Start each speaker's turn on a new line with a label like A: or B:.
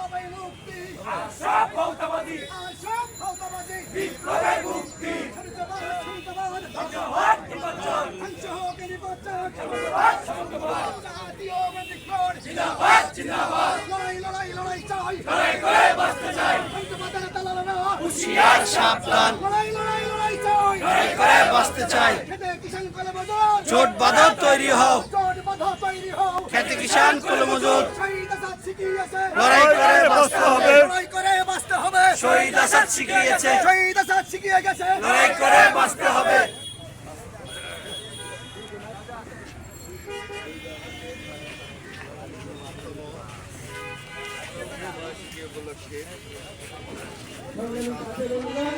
A: বিপ্লবের মুক্তি
B: সব ভৌতবাদী
A: আর সব ভৌতবাদী
B: বিপ্লবের মুক্তি
A: সন্ত্রাসবাদ
B: ধ্বংসবাদ নির্বাচন
A: ধ্বংস হোক এই নির্বাচন জাতীয় প্রতিক্রিয়া
B: জিন্দাবাদ জিন্দাবাদ
A: লড়াই লড়াই লড়াই চাই
B: লড়াই করে বাঁচতে চাই
A: সন্ত্রাসবাদের দালাল না
B: হুঁশিয়ার সাবধান
A: লড়াই লড়াই লড়াই চাই
B: লড়াই করে বাঁচতে চাই
A: খেতে কিষাণ কলে মজুর
B: জোট বাঁধব তৈরি হও
A: জোট বাঁধা তৈরি হও
B: খেতে কিষান কুল মজুদ
A: শহীদ আসাদ শিখিয়েছে
B: লড়াই করে বাঁচতে হবে
A: লড়াই করে বাঁচতে হবে
B: শহীদ আসাদ শিখিয়েছে
A: শহীদ আসাদ শিখিয়ে গেছে
B: লড়াই করে বাঁচতে হবে
A: ধন্যবাদ